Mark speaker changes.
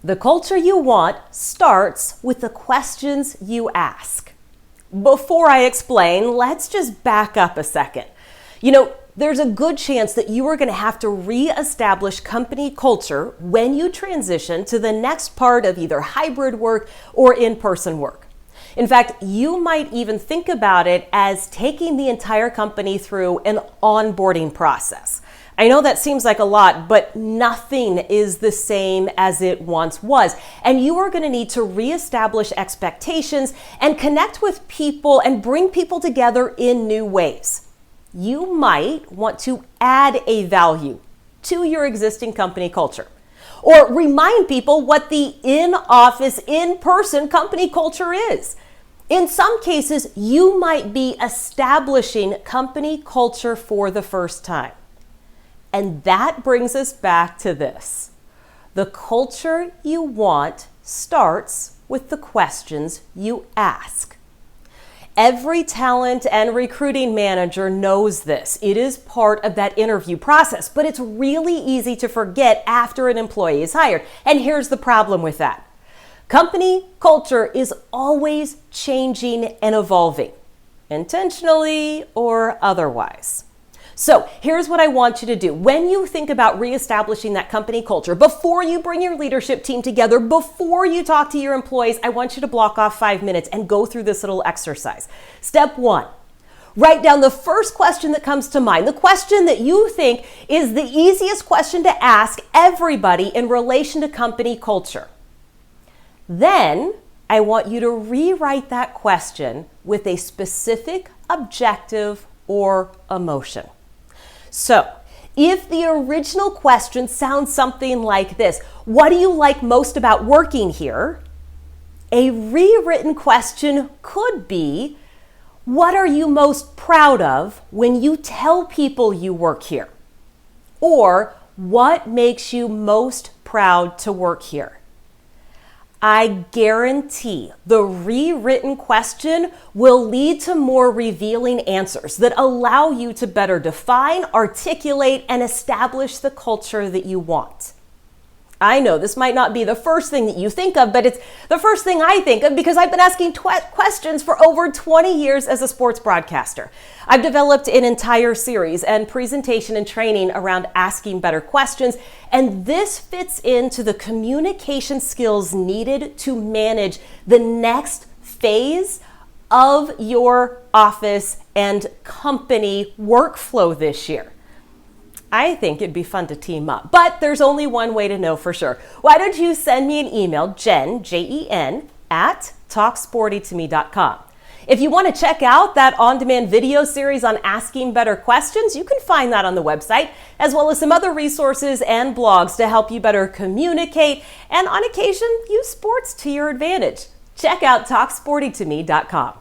Speaker 1: The culture you want starts with the questions you ask. Before I explain, let's just back up a second. There's a good chance that you are going to have to reestablish company culture when you transition to the next part of either hybrid work or in-person work. In fact, you might even think about it as taking the entire company through an onboarding process. I know that seems like a lot, but nothing is the same as it once was. And you are going to need to reestablish expectations and connect with people and bring people together in new ways. You might want to add a value to your existing company culture, or remind people what the in-office, in-person company culture is. In some cases, you might be establishing company culture for the first time. And that brings us back to this. The culture you want starts with the questions you ask. Every talent and recruiting manager knows this. It is part of that interview process, but it's really easy to forget after an employee is hired. And here's the problem with that. Company culture is always changing and evolving, intentionally or otherwise. So here's what I want you to do. When you think about reestablishing that company culture, before you bring your leadership team together, before you talk to your employees, I want you to block off 5 minutes and go through this little exercise. Step 1, write down the first question that comes to mind, the question that you think is the easiest question to ask everybody in relation to company culture. Then I want you to rewrite that question with a specific objective or emotion. So, if the original question sounds something like this, what do you like most about working here? A rewritten question could be, what are you most proud of when you tell people you work here? Or, what makes you most proud to work here? I guarantee the rewritten question will lead to more revealing answers that allow you to better define, articulate, and establish the culture that you want. I know this might not be the first thing that you think of, but it's the first thing I think of because I've been asking questions for over 20 years as a sports broadcaster. I've developed an entire series and presentation and training around asking better questions, and this fits into the communication skills needed to manage the next phase of your office and company workflow this year. I think it'd be fun to team up, but there's only one way to know for sure. Why don't you send me an email, Jen, Jen, at talksportytome.com. If you want to check out that on-demand video series on asking better questions, you can find that on the website, as well as some other resources and blogs to help you better communicate and on occasion use sports to your advantage. Check out talksportytome.com.